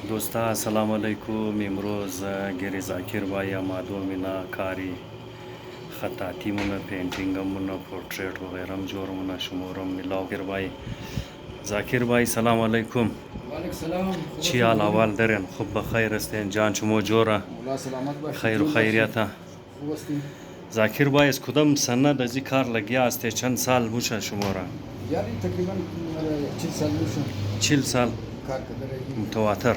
دوستا السلام علیکم. امروز گری زاکر بای مادومینا کاری خطاطیمونه پینتینگمونه پورتریت وغیرم جورمونه شمورم ملاوگر بای زاکر بای سلام علیکم. وعلیکم سلام. چی حال احوال دارین؟ خوب بخیر هستین؟ جان شما جوره؟ مولا سلامت باشید. خیر و خیریت. خوب هستین؟ زاکر بای از کدام سنه در این کار لگیا هستی؟ چند سال میشه شما را؟ یعنی تقریبا 40 سال میشه 40 سال کار کرده. متواتر.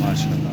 ماشاءالله.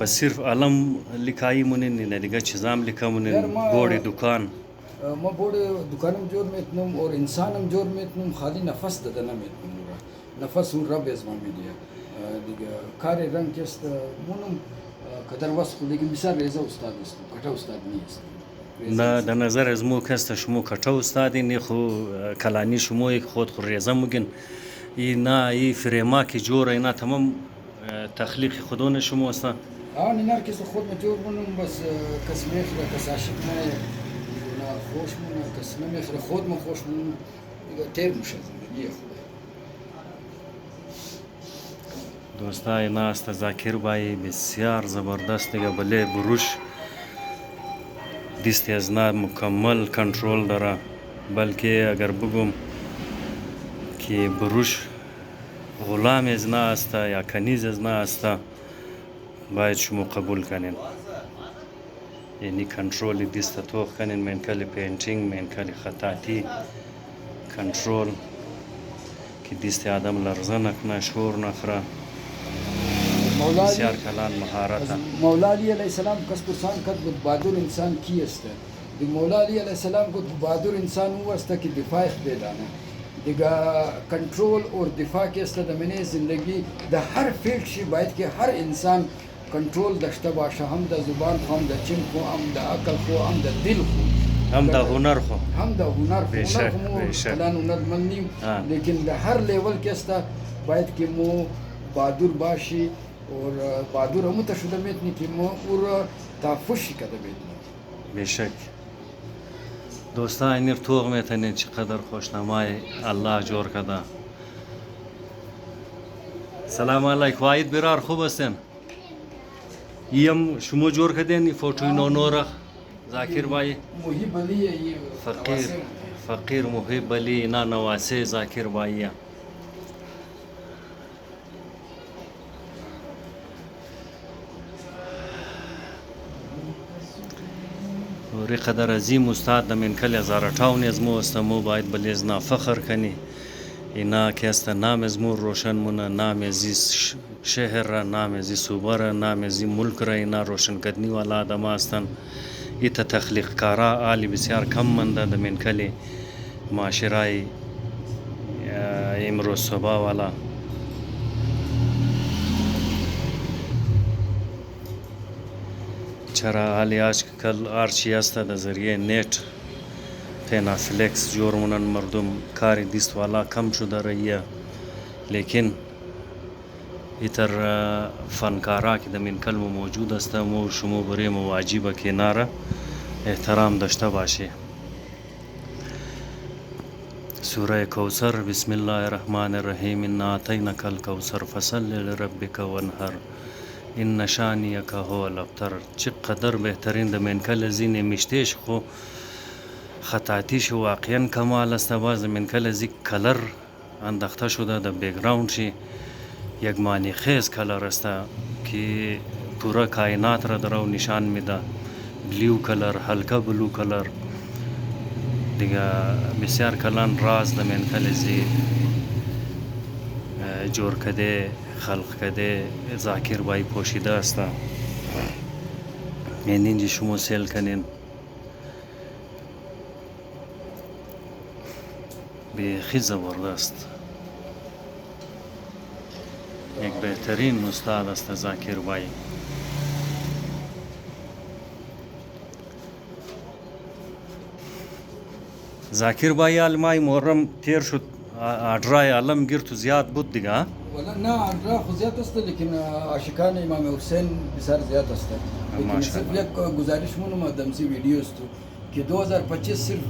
بس صرف علم لکایی مونین نه دیگه چیزام لکامونین بوری دکان ما بود دکانم جور میتونم اور انسانم جور میتونم خالی نفس دادن میتونم نفس اون رب از من میدیه دیگه کار رنگ است مونم قدر واسه لیکن بسیار ریزه استاد است کتا استاد نیست نه در نظر از مو کست شما کتا استادی نی خو کلانی شما خود خو ریزه مگن اینا ای فریما کی جور اینا تمام تخلیق خودون شما است. نینار کس خود مجور مونم بس کس میخره کس عاشق نه خوش مونه کس نمیخره خود ما خوش مونه دیگه تیر میشه زندگی خود. دوستا اینا است زاکر بای بسیار زبردست دیگه بله بروش دیست از نه مکمل کنترل داره بلکه اگر بگم که بروش غلام از نه است یا کنیز از نه است باید شما قبول کنین یعنی کنترل دیست توخ کنین من کلی پینتینگ من کلی خطاطی کنترل که دیست آدم لرزه نکنه شور نخره بسیار کلان مهارت. مولا علی علیہ السلام کس پرسان کرد بود بہادر انسان کی است دی مولا علی علیہ السلام کو بہادر انسان هو است که دفاع بدانه دیگه کنترل اور دفاع کی است د منی زندگی د هر فیلد شی باید که هر انسان کنترل داشته باشه هم د زبان خو هم د چین خو هم د عقل خو هم د دل خو هم د هنر خو هم د هنر خو بیشک فلان هنر من نیم لیکن د هر لیول کی است باید که مو بہادر باشی اور بہادر هم تشده میتونی که ما او را تفشی کده میتونی بیشک. دوستا اینیر توغ میتونین چقدر خوشنمای الله جور کده. سلام علیکم واید برار خوب هستین؟ یم شما جور کدین فوتوی نونورخ زاکر بای محیب علی فقیر محیب علی اینا نواسه زاکر بایی وری قدر عظیم استاد د من کل زارتاون از مو است مو باید بلیزنا فخر کنی اینا که است نام از مو روشن مونه نام از شهر نام از صوبر نام از ملک را اینا روشن کدنی والا آدم هستن ایت تخلیق کارا عالی بسیار کم منده د من کلی معاشره امروز صبح والا چرا حالی آجکل آرچی است در ذریعه نیت پینافلکس جورمونن مردم کاری دیست والا کم شده رایه لیکن ایتر فنکارا که در من کلم موجود است مو شما بریم واجب کناره احترام داشته باشه. سوره کوثر بسم الله الرحمن الرحیم انا اعطینک الکوثر فصل لربک وانحر این شانیک هو الابتر. چقدر بهترین د منکل زین میشتیش خو خطاطیش واقعا کمال است. باز منکل زی کلر انداخته شده د بیکگراوند شی یک معنی خیز کلر است که پورا کائنات را درو نشان میده. بلیو کلر هلکه بلو کلر دیگه بسیار کلان راز د منکل زی جور کده خلق کده زاکر بای پوشیده است. یعنی اینجا شما سیل کنین بیخی زبردست یک بهترین استاد است زاکر بای. زاکر بای علمای محرم تیر شد اډرای علم گیر تو زیاد بود دیگه ولا نه اډرا خو زیاد است لیکن عاشقان امام حسین بسیار زیاد است. لیکن صرف یک گزارش مونم دمسی ویڈیوز تو که 2025 صرف